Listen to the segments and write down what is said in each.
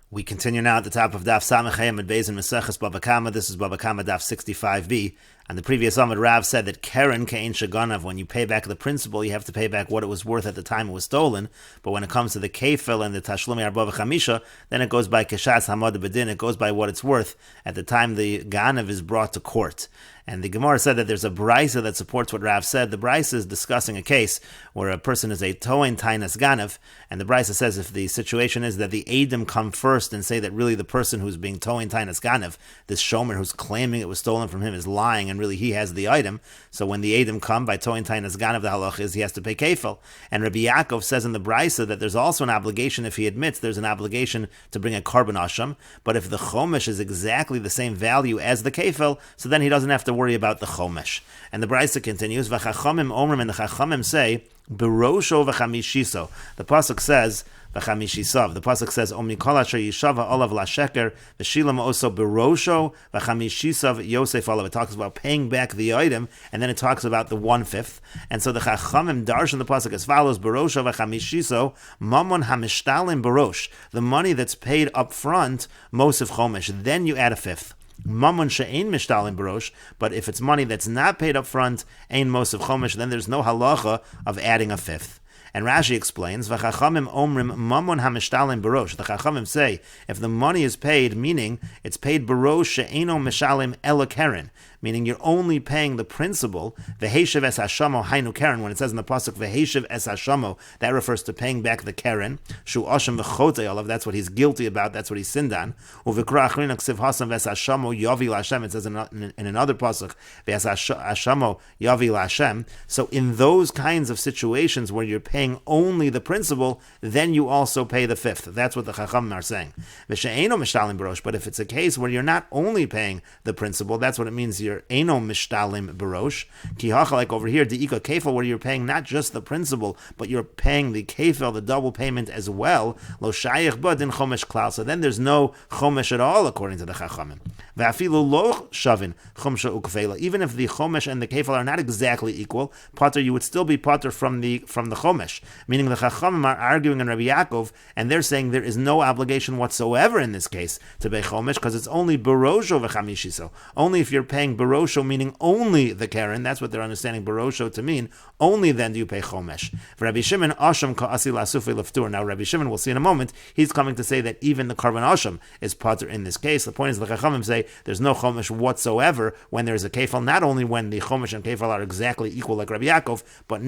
We continue now at the top of Daf 65b Daf and Meseches Bava Kamma. This is Bava Kamma Daf 65b. And the previous Amud Rav said that Keren Kein Shaganav, when you pay back the principal, you have to pay back what it was worth at the time it was stolen. But when it comes to the Kefil and the Tashlumi Arba V'Chamisha, then it goes by Keshas Hamad Bedin. It goes by what it's worth at the time the Ganav is brought to court. And the Gemara said that there's a brisa that supports what Rav said. The brisa is discussing a case where a person is a Toin Tainas Ganav, and the brisa says if the situation is that the Eidim come first and say that really the person who's being Toin Tainas Ganav, this Shomer who's claiming it was stolen from him, is lying and really he has the item. So when the Eidim come by Toin Tainas Ganav, the halach is he has to pay kefil. And Rabbi Yaakov says in the brisa that there's also an obligation, if he admits there's an obligation to bring a korban asham, but if the chomesh is exactly the same value as the kefil, so then he doesn't have to worry about the chomesh. And the brisa continues, V'chachamim omrim, and the chachamim say, Berosho v'chamishiso. The pasuk says, v'chamishisav. The pasuk says, Omni kol asher yishava olav lasheker, v'shilam also berosho v'chamishisav Yosef olav. It talks about paying back the item, and then it talks about the 1/5. And so the chachamim darshan the pasuk as follows, Berosho v'chamishiso, mamon hamishtalim berosh. The money that's paid up front, mosif chomesh. Then you add a fifth. Mamun she'ein mishtalim barosh, but if it's money that's not paid up front, ein mosif chomesh, then there's no halacha of adding a fifth. And Rashi explains, V'chachamim omrim mamon hamishtalim barosh. The chachamim say, if the money is paid, meaning it's paid barosh she'eino mishalim ela keren, meaning you're only paying the principal, v'heshev es hashamo hainu keren, when it says in the pasuk v'heshev es hashamo, that refers to paying back the keren, shu asham v'chotei olav, that's what he's guilty about, that's what he sinned on, u'v'kra achrina ksiv hasam v'es hashamo yavi l'Hashem, it says in another pasuk, v'es hashamo yavi l'Hashem. So in those kinds of situations where you're paying only the principal, then you also pay the fifth. That's what the chachamim are saying. V'she'eno mishtalim barosh, but if it's a case where you're not only paying the principal, that's what it means you're eno mishtalim barosh. Ki hacha, like over here, de'ika kefil, where you're paying not just the principal, but you're paying the kefil, the double payment as well. Lo shayich ba din chomesh klal. So then there's no chomesh at all, according to the chachamim. V'afilu lo shavin chumsha ukefela. Even if the chomesh and the kefil are not exactly equal, pater, you would still be pater from the chomesh. Meaning the chachamim are arguing in Rabbi Yaakov, and they're saying there is no obligation whatsoever in this case to pay chomesh, because it's only barosho v'chamishiso. Only if you're paying barosho, meaning only the keren, that's what they're understanding barosho to mean, only then do you pay chomesh. For Rabbi Shimon, asham ka'asi la'asufi leftur. Now Rabbi Shimon, we'll see in a moment, he's coming to say that even the korban asham is pater in this case. The point is the chachamim say there's no chomesh whatsoever when there's a kefal, not only when the chomesh and kefal are exactly equal like Rabbi Yaakov, but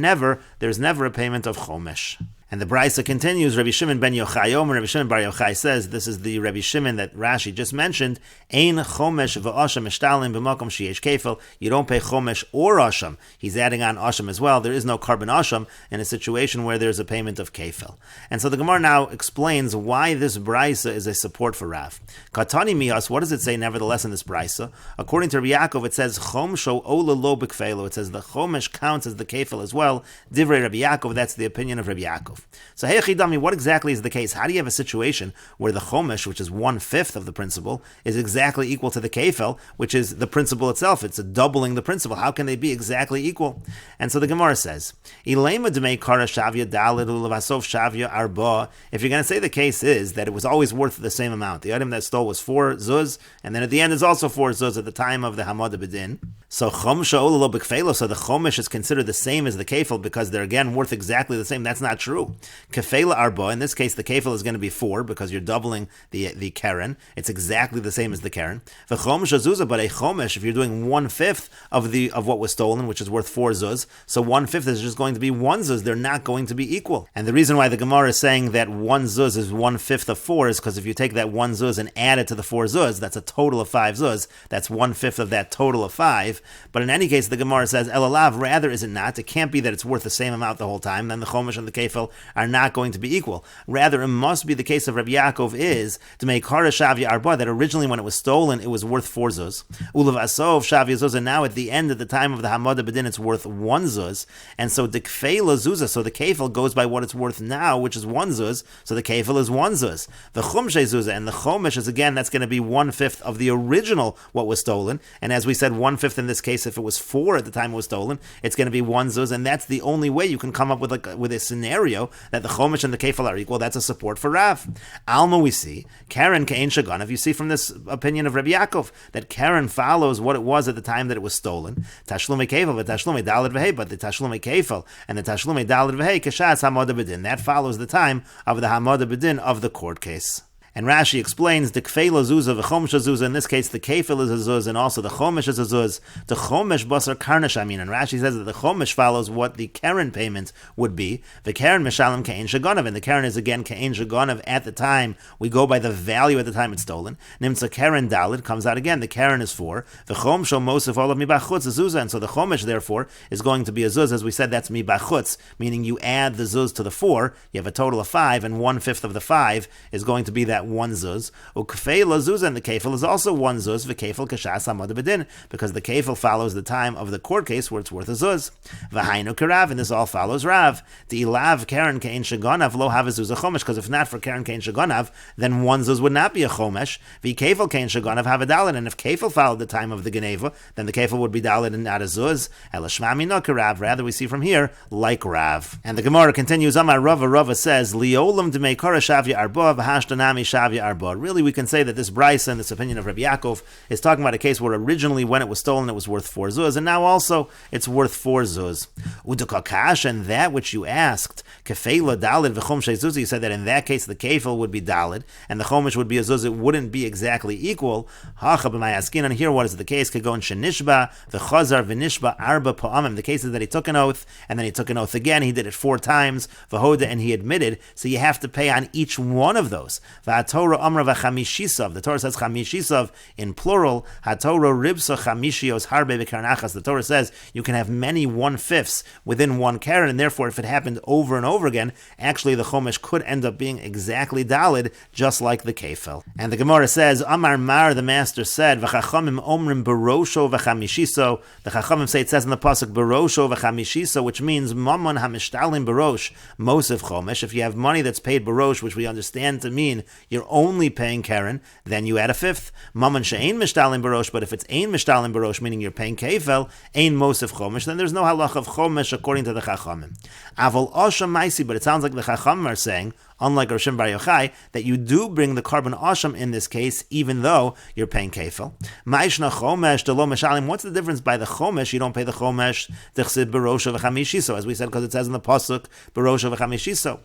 there's never a payment of chomesh. And the brisa continues, Rabbi Shimon ben Yochai Omer, Rabbi Shimon bar Yochai says, this is the Rabbi Shimon that Rashi just mentioned, Ein chomesh v'asham mishtalim b'makom sheyesh kefil. You don't pay chomesh or asham. He's adding on asham as well. There is no korban asham in a situation where there's a payment of kefil. And so the Gemara now explains why this brisa is a support for Rav. Katani miyas, what does it say nevertheless in this brisa? According to Rabbi Yaakov, it says, chomsho ola lo b'kfelo. It says the chomesh counts as the kefil as well. Divrei Rabbi Yaakov, that's the opinion of Rabbi Yaakov. So, hey Chidami, what exactly is the case? How do you have a situation where the chomesh, which is 1/5 of the principal, is exactly equal to the kefil, which is the principal itself? It's doubling the principal. How can they be exactly equal? And so the Gemara says, Ilema demei kara shavya dalid ulavasov shavya arba. If you're going to say the case is that it was always worth the same amount, the item that stole was 4 zuz, and then at the end is also 4 zuz at the time of the hamad bedin. So chomsha ola lo b'kfelo, so the chomesh is considered the same as the kefil because they're again worth exactly the same. That's not true. Kefela arba, in this case the kefil is going to be 4 because you're doubling the keren. It's exactly the same as the keren. The chomesh zuzah, but a chomesh, if you're doing 1/5 of what was stolen, which is worth 4 zuz, so 1/5 is just going to be 1 zuz. They're not going to be equal. And the reason why the Gemara is saying that 1 zuz is 1/5 of 4 is because if you take that 1 zuz and add it to the 4 zuz, that's a total of 5 zuz. That's 1/5 of that total of 5. But in any case, the Gemara says, elalav, rather is it not? It can't be that it's worth the same amount the whole time. Then the chomesh and the kefil are not going to be equal. Rather, it must be the case of Rabbi Yaakov is to make kara shavya arba, that originally when it was stolen, it was worth 4 zuz. Ulav asov shavya zuz, and now at the end, at the time of the hamada bedin, it's worth 1 zuz. And so the kfela zuzah, so the kefil goes by what it's worth now, which is 1 zuz. So the kefil is 1 zuz. The chumshe zuzah, and the chomesh is again, that's going to be 1/5 of the original what was stolen. And as we said, 1/5 in this case, if it was 4 at the time it was stolen, it's going to be 1 zuz, and that's the only way you can come up with a scenario show that the chomesh and the kefil are equal, that's a support for Rav. Alma, we see, Karen Ka'en Shaganav, you see from this opinion of Rabbi Yaakov, that Karen follows what it was at the time that it was stolen. Tashlume kefil, but Tashlume daled v'hei, but the Tashlume kefil and the Tashlume daled v'hei, kashas hamoda b'din, that follows the time of the hamoda b'din of the court case. And Rashi explains the kfeila zuzah, the chomesh zuzah. In this case, the kefil is a zuz, and also the chomesh is a zuz. The chomesh basar karnash. And Rashi says that the chomesh follows what the keren payment would be. The keren mishalim ka'en shaganav, and the keren is again ka'en shaganav at the time. We go by the value at the time it's stolen. Nimtza keren dalid comes out again. The keren is 4. The chom shel mosif olav mibachutz a zuzah, and so the chomesh therefore is going to be a zuz. As we said, that's mibachutz, meaning you add the zuz to the 4. You have a total of 5, and 1/5 of the 5 is going to be that 1 zuz. Ukfeila zuz, and the kefil is also 1 zuz. The kefil kashas hamoda b'din, because the kefil follows the time of the court case where it's worth a zuz. V'hainu karav, and this all follows Rav. The ilav karen kein shaganav lo have a zuz a chomesh, because if not for karen kein shaganav, then 1 zuz would not be a chomesh. The kefil kein shaganav have a dalid, and if kefil followed the time of the geneva, then the kefil would be dalid and not a zuz. Elashmami no karav. Rather, we see from here like Rav. And the Gemara continues. Amar Rava says liolam demei kara shavya arba v'hashtanami shavya arba. Really, we can say that this brisa and this opinion of Rabbi Yaakov is talking about a case where originally when it was stolen it was worth 4 zuz, and now also it's worth 4 zuz. Udukakash, and that which you asked, kefela dalid v'chom zuz, you said that in that case the kefil would be dalid and the chomesh would be a zuz, it wouldn't be exactly equal. Hacha b'mayaskin, and here what is the case? Kagon shenishba v'chazar v'nishba arba pa'amim. The case is that he took an oath and then he took an oath again. He did it 4 times. V'hoda, and he admitted. So you have to pay on each one of those. V'atorah amra v'chamishisav. The Torah says chamishisav in plural. HaTorah ribsa chamishios harbe v'karnachas. The Torah says you can have many 1/5 within 1 keren, and therefore if it happened over and over again, actually the chomesh could end up being exactly dalid, just like the kefil. And the Gemara says, Amar Mar, the master said, v'chachamim omrim barosho v'chamishiso. The chachamim say, it says in the pasuk barosho v'chamishiso, which means mamon hamishtalim barosh mosif chomesh. If you have money that's paid barosh, which we understand to mean you're only paying keren, then you add a 5th. Mamon she'ein mishtalim barosh, but if it's ein mishtalim barosh, meaning you're paying kefil, ein mosif chomesh, then there's no halach of chomesh according to the chachamim. Avol asham maisi, but it sounds like the chachamim are saying, unlike Roshim Bar Yochai, that you do bring the carbon asham in this case, even though you're paying kefil. Ma'ishna chomesh delo meshalim. What's the difference by the chomesh? You don't pay the chomesh d'chsid barosha v'chamishiso, as we said, because it says in the pasuk barosha v'chamishiso.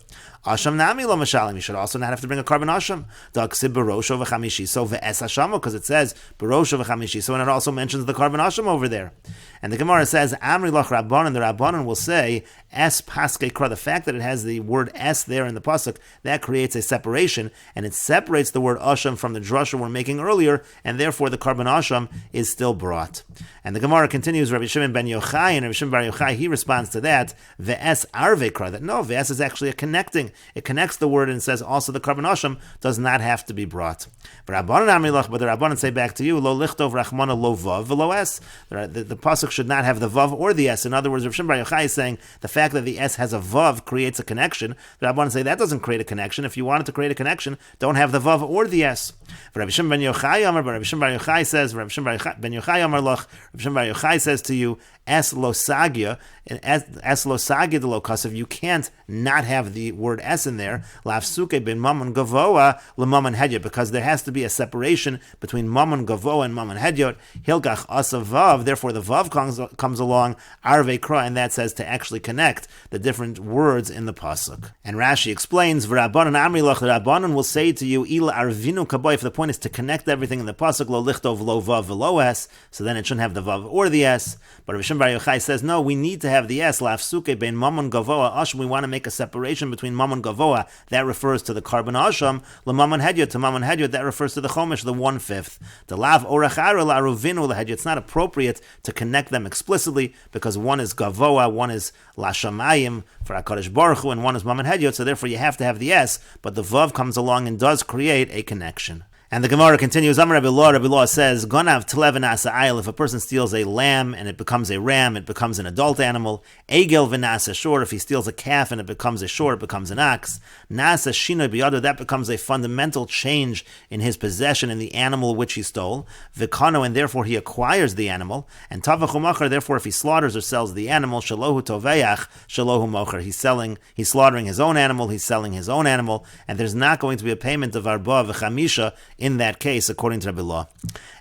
Asham nami lo meshalim. You should also not have to bring a carbon asham. D'chsid barosha v'chamishiso ve'es hashamo, because it says barosha v'chamishiso, and it also mentions the carbon asham over there. And the Gemara says, Amri lach Rabbanan, the Rabbanan will say, Es paske kra, the fact that it has the word es there in the pasuk, that creates a separation, and it separates the word asham from the drasha we're making earlier, and therefore the carbon asham is still brought. And the Gemara continues, Rabbi Shimon ben Yochai, and Rabbi Shimon bar Yochai, he responds to that, Ve'es arve kra, that no, ve'es is actually a connecting. It connects the word and says also the carbon asham does not have to be brought. But the Rabbanan say back to you, Lo lichtov rachmana lo vav v'lo es. The pasuk should not have the vav or the s. In other words, Rabbi Shimon bar Yochai is saying the fact that the s has a vav creates a connection. The Rabbanan say that doesn't create a connection. If you wanted to create a connection, don't have the vav or the s. Rabbi Shimon ben Yochai Amar, but Rabbi Shimon bar Yochai says, Rabbi Shimon ben Yochai Amar lach, Rabbi Shimon bar Yochai says to you, es lo sagia, and es lo sagia de lo kasav, you can't not have the word s in there, lafsuke ben mamon gavoa le mamon hedyot, because there has to be a separation between mamon gavoa and mamon hedyot. Hilgach asa vav, therefore the vav comes along, arve kra, and that says to actually connect the different words in the pasuk. And Rashi explains, v'rabbanan amri lach, the Rabbanan will say to you, ila arvinu kaboy, if the point is to connect everything in the pasuk, lo lichtov lo vav v'lo es, so then it shouldn't have the vav or the s. But Rabbi Shimon bar Yochai says, no, we need to have the s, lafsuke ben mamon gavoa asham, we want to make a separation between mamon gavoa, that refers to the carbon asham, le mamon hedyot, to mamon hedyot, that refers to the chomesh, the 1/5. The lav orachara la aruvinu le hedyot, it's not appropriate to connect them explicitly, because one is gavoa, one is lashamayim for HaKadosh Baruch Hu, and one is mamon hedyot, so therefore you have to have the s, but the vav comes along and does create a connection. And the Gemara continues, Amar Rabbi Law says, Gonav Tlev v'nasa ayil, if a person steals a lamb and it becomes a ram, it becomes an adult animal. Egel v'nasa shor, if he steals a calf and it becomes a shor, it becomes an ox. Nasa shinoi biyado, that becomes a fundamental change in his possession in the animal which he stole. V'kano, and therefore he acquires the animal. And tavachu machar, therefore if he slaughters or sells the animal, shalohu toveach, shalohu mocher, he's slaughtering his own animal, he's selling his own animal, and there's not going to be a payment of arba v'chamisha in that case, according to Rabbi Law.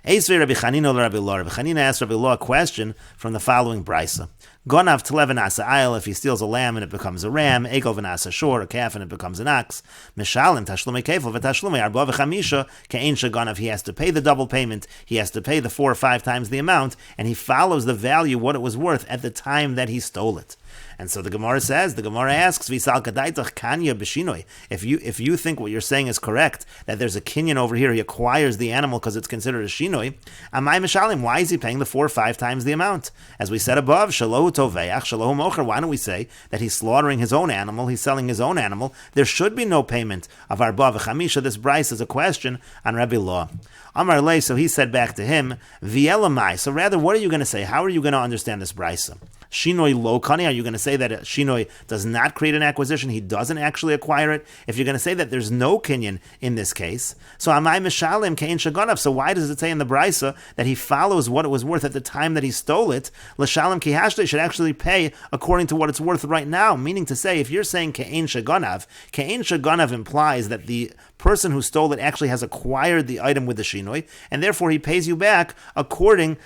Eisvei Rabbi Chanina Rabbi Law. Rabbi Chanina asked Rabbi Law a question from the following brisa. Gonav Tlev v'nasa ayil, if he steals a lamb and it becomes a ram, Egel v'nasa shor, a calf and it becomes an ox, Mishalim tashlumei kefil v'tashlumei arba v'chamisha ke'ein shegonav, he has to pay the double payment, he has to pay the 4 or 5 times the amount, and he follows the value, what it was worth at the time that he stole it. And so the Gemara asks, Visal kadaitach kanya b'shinoi. If you think what you're saying is correct, that there's a kinyan over here, he acquires the animal because it's considered a shinoi, amai mishalim, why is he paying the 4 or 5 times the amount? As we said above, shalohu toveach, shalohu mocher, why don't we say that he's slaughtering his own animal, he's selling his own animal, there should be no payment of arba v'chamisha. This brayso is a question on Rabbi Law. Amar lei, so he said back to him, Vielamai, so rather what are you going to say? How are you going to understand this brayso? Shinoi lo kani, are you going to say that a shinoi does not create an acquisition, he doesn't actually acquire it? If you're going to say that there's no kinyan in this case, so amai mishalim kein shagonav, so why does it say in the brisa that he follows what it was worth at the time that he stole it? L'shalim ki hashday, should actually pay according to what it's worth right now, meaning to say, if you're saying kein shagonav implies that the person who stole it actually has acquired the item with the shinoi, and therefore he pays you back according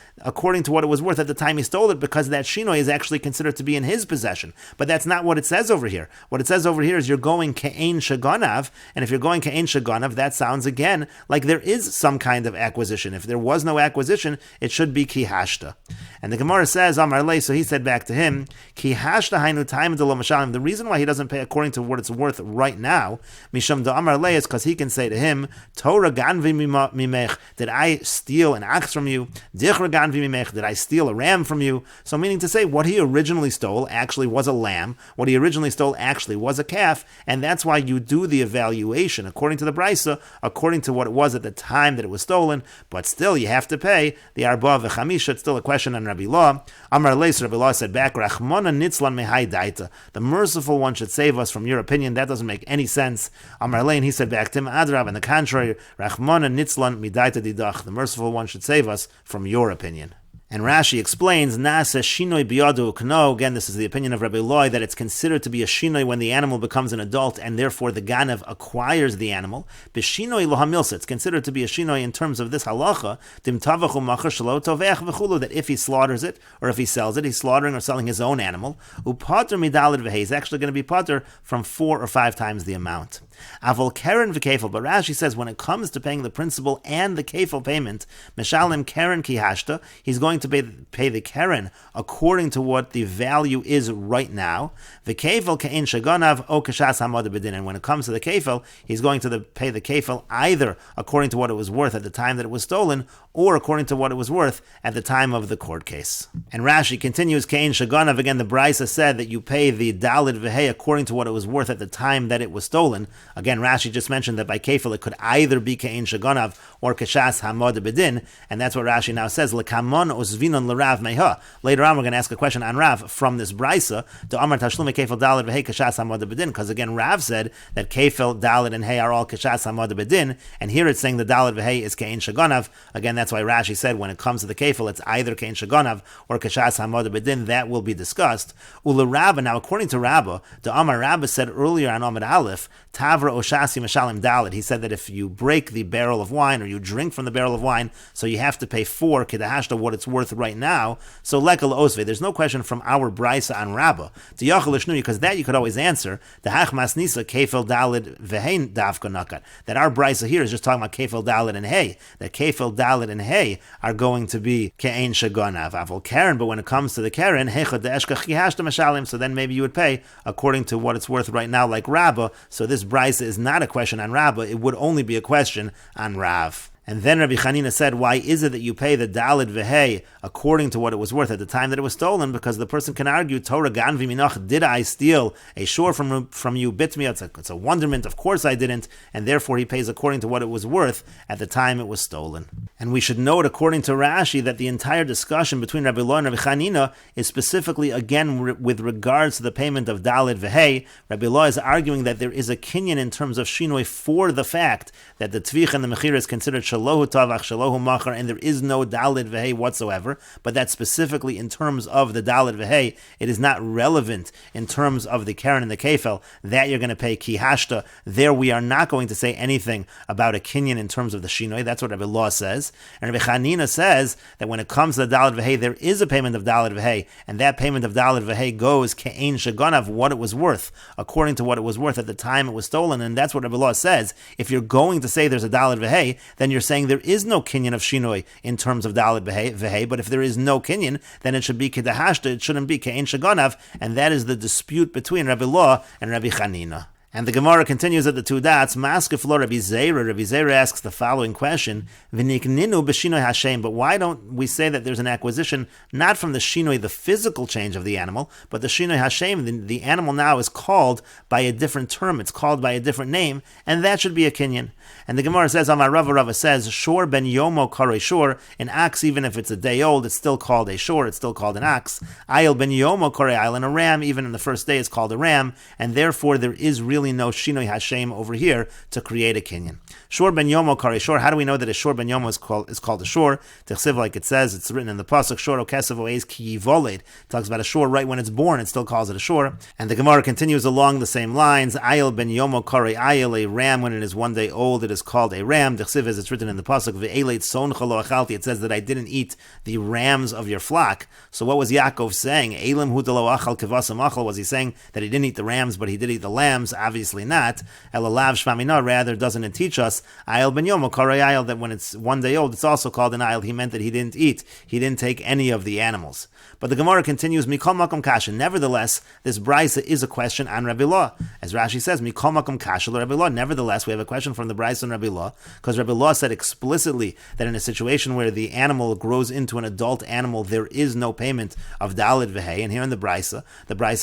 to what it was worth at the time he stole it, because that shinoi is actually considered to be in his possession. But that's not what it says over here. What it says over here is you're going ke'ein shaganav, and if you're going ke'ein shaganav, that sounds again like there is some kind of acquisition. If there was no acquisition, it should be ki hashta. And the Gemara says, Amar lei, so he said back to him, ki hashta hainu taim de lo mashalim, the reason why he doesn't pay according to what it's worth right now, misham da Amar lei, is because he can say to him, Torah ganvi mimech, did I steal an ox from you? Dichra ganvi mimech, did I steal a ram from you? So meaning to say, what he originally stole actually was a lamb, what he originally stole actually was a calf, and that's why you do the evaluation according to the brisa, according to what it was at the time that it was stolen, but still you have to pay the arba v'chamisha. It's still a question on Rabbi Law. Amar leis, Rabbi Law said back, Rachmana nitzlan mehai daita, the merciful one should save us from your opinion. That doesn't make any sense. Amar lein, he said back to him, Adrab, on the contrary, Rachmana nitzlan midaita didach, the merciful one should save us from your opinion. And Rashi explains, Nasa shinoi biyadu ukno, again this is the opinion of Rabbi Loi, that it's considered to be a shinoi when the animal becomes an adult and therefore the ganav acquires the animal. B'shinoi lohamilsa, it's considered to be a shinoi in terms of this halacha, dim tavachu machar shelo toveach v'chulu, that if he slaughters it or if he sells it, he's slaughtering or selling his own animal. Upater midalid v'hei, he's actually going to be pater from 4 or 5 times the amount. Avol keren v'kefil, but Rashi says when it comes to paying the principal and the kefil payment, meshalim keren ki hashta, he's going to pay the keren according to what the value is right now. The kefil ke'in shaganav o kashas hamad bedin, and when it comes to the kefil, he's going to pay the kefil either according to what it was worth at the time that it was stolen, or according to what it was worth at the time of the court case. And Rashi continues, ke'in shaganav, again the Brisa said that you pay the dalid v'hei according to what it was worth at the time that it was stolen. Again, Rashi just mentioned that by kefil it could either be ke'in shaganav or kashas hamad bedin, and that's what Rashi now says, l'kamon osvinon l'rav meha. Later on we're going to ask a question on Rav from this Brisa, to Amar Tashlume kefil dalid v'hei kashas hamad bedin, because again Rav said that kefil, dalid, and hey are all kashas hamad bedin, and here it's saying the dalid v'hei is ke'in shaganav. Again, that's why Rashi said when it comes to the kefil, it's either ke'in shaganav or kashas hamad bedin. That will be discussed. Ula Rabba, now according to Rabba, the Amar Rabba said earlier on Amid Aleph, Tavra Oshasi Mashalim Dalid. He said that if you break the barrel of wine or you drink from the barrel of wine, so you have to pay 4 kedahashta what it's worth right now. So lekal osve. There's no question from our brisa on Rabba to yachal ishnu, because that you could always answer the hachmas nisa kefil dalid vehein dafka nakat. That our brisa here is just talking about kefil dalid and hay. That kefil dalid and hay are going to be ke'ein shaganav avol karen. But when it comes to the karen, hechad de'eshkach kihashta mashalim. So then maybe you would pay according to what it's worth right now, like Rabba. So this brisa is not a question on Rabba, it would only be a question on Rav. And then Rabbi Chanina said, why is it that you pay the dalid v'hei according to what it was worth at the time that it was stolen? Because the person can argue, Torah ganvi minach, did I steal a shore from you, bit me? It's a wonderment, of course I didn't, and therefore he pays according to what it was worth at the time it was stolen. And we should note, according to Rashi, that the entire discussion between Rabbi Lo and Rabbi Chanina is specifically, again, with regards to the payment of dalid v'hei. Rabbi Lo is arguing that there is a kinyan in terms of shinoi for the fact that the tvich and the mechira is considered shalohu tavach, shalohu machar, and there is no dalid v'hei whatsoever, but that specifically in terms of the dalid v'hei, it is not relevant in terms of the keren and the kefel, that you're going to pay ki hashta. There we are not going to say anything about a kinyan in terms of the shinoi. That's what Rabbi Lo says. And Rabbi Chanina says that when it comes to the dalid v'hei, there is a payment of dalid v'hei, and that payment of dalid v'hei goes ke'ein shaganav, what it was worth, according to what it was worth at the time it was stolen. And that's what Rabbi Lo says. If you're going to say there's a dalid v'hei, then you're saying there is no kinyan of shinoi in terms of dalid v'hei, but if there is no kinyan, then it should be kedahashta, it shouldn't be ke'ein shaganav, and that is the dispute between Rabbi Lo and Rabbi Chanina. And the Gemara continues at the two dots. Maskef lo Rabbi Zera. Rabbi Zera asks the following question: V'nikninu b'shinoi hashem. But why don't we say that there's an acquisition not from the shinoi, the physical change of the animal, but the shinoi hashem? The animal now is called by a different term. It's called by a different name, and that should be a kinyan. And the Gemara says, Amar Rava says, Shor ben yomo kare shor. An ox, even if it's a day old, it's still called a shor. It's still called an ox. Ayil ben yomo kare ayil. And a ram, even in the first day, is called a ram, and therefore there is really no shinoi hashem over here to create a kinyan. Shor ben yomo kare shor. How do we know that a shor ben yomo is called a shor? Techsiv, like it says, it's written in the pasuk, shor okesav oez ki yivoled. Talks about a shor right when it's born. It still calls it a shor. And the Gemara continues along the same lines. Ayil ben yomo kare ayil. A ram, when it is 1 day old, it is called a ram. Techsiv, as it's written in the pasuk, ve'eleit soncha lo achalti. It says that I didn't eat the rams of your flock. So what was Yaakov saying? Elim hu lo achal kevasam achal. Was he saying that he didn't eat the rams, but he did eat the lambs? Obviously not. Elalav shmamina. Rather, doesn't it teach us ayil ben yomo kare ayil, that when it's 1 day old, it's also called an ayil? He meant that he didn't eat. He didn't take any of the animals. But the Gemara continues, Mikol makom kasha. Nevertheless, this brisa is a question on Rabbi Lo. As Rashi says, Mikol makom kasha Rabbi Lo. Nevertheless, we have a question from the brisa on Rabbi Lo, because Rabbi Lo said explicitly that in a situation where the animal grows into an adult animal, there is no payment of dalid v'hei. And here in the brisa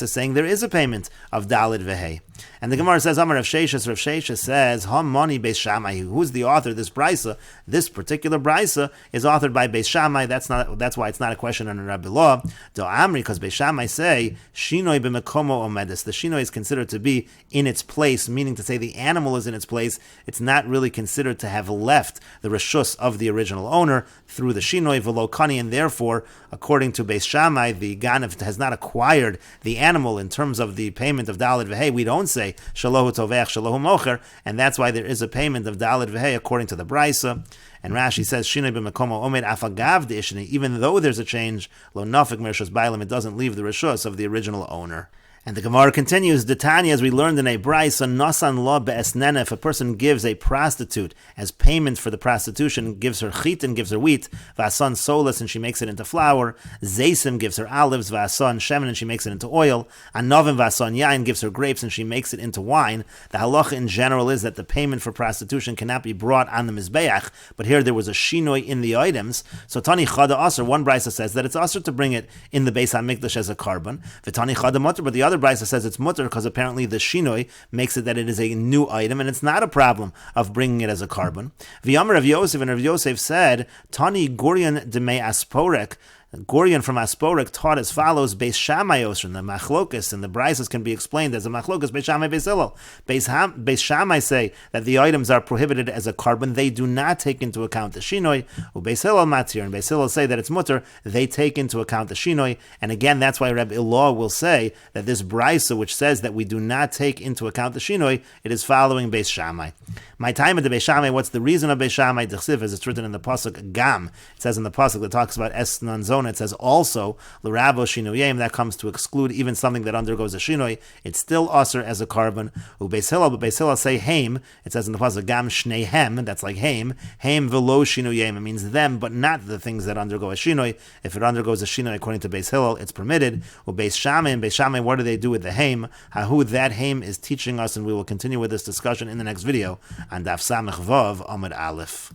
is saying there is a payment of dalid v'hei. And the Gemara says, Amar Rav Sheshes says, Hamani Beis Shammai. Who's the author of this brisa? This particular brisa is authored by Beis Shammai. That's why it's not a question on Rabbi Lo. Do Amri, because Beis Shammai say, Shinoi b'mekomo omedis. The Shinoi is considered to be in its place, meaning to say the animal is in its place. It's not really considered to have left the reshus of the original owner through the Shinoi v'lo kani, and therefore, according to Beis Shammai, the Ganav has not acquired the animal in terms of the payment of dalid v'hei. We don't say shalohu tovech, shalohu mocher, and that's why there is a payment of dalid v'hei according to the brisa. And Rashi says, Shinoi b'mekomo omed afagav de'ishni. Even though there's a change, lo nafik mershus bailim, it doesn't leave the reshus of the original owner. And the Gemara continues, Detanya, as we learned in a brisa, nasan lo be'esnena. If a person gives a prostitute as payment for the prostitution, gives her chitin, gives her wheat, v'asan solas, and she makes it into flour, zeisim gives her olives, v'asan shemen, and she makes it into oil, anovim v'asan yain, gives her grapes, and she makes it into wine. The halacha in general is that the payment for prostitution cannot be brought on the mizbeach, but here there was a shinoi in the items. So tani chada aser, one brisa says that it's aser to bring it in the Beis HaMikdash as a carbon, v'tani chada mutter, but the other brisa says it's mutter because apparently the shinoi makes it that it is a new item and it's not a problem of bringing it as a carbon. V'yamar Rav Yosef, and Rav Yosef said, Tani gurion demei asporek. Gorion from Asporek taught as follows: Beis Shammai Osrin, the machlokas and the brises can be explained as a machlokas Beis Shammai Beis Hillel. Beis Shammai say that the items are prohibited as a carbon; they do not take into account the shinoi. Beis Hillel matir, and Beis Hillel say that it's mutter; they take into account the shinoi. And again, that's why Reb Ilah will say that this brisa, which says that we do not take into account the shinoi, it is following Beis Shammai. My time at the Beis Shammai. What's the reason of Beis Shammai? Dechsiv, as it's written in the pasuk Gam. It says in the pasuk that talks about Es Non Zona. It says also l'ravo shinuyim, that comes to exclude even something that undergoes a shinoi. It's still aser as a carbon. Ubeis Hillel, but Beis Hillel say haim. It says in the pasuk Gam shneihem. That's like haim velo shinuyim. It means them, but not the things that undergo a shinoi. If it undergoes a shinoi according to Beis Hillel, it's permitted. Ubeis Shammai, and Beis Shammai, what do they do with the haim? Hahu, that haim is teaching us, and we will continue with this discussion in the next video on Daf 65b Amud Aleph.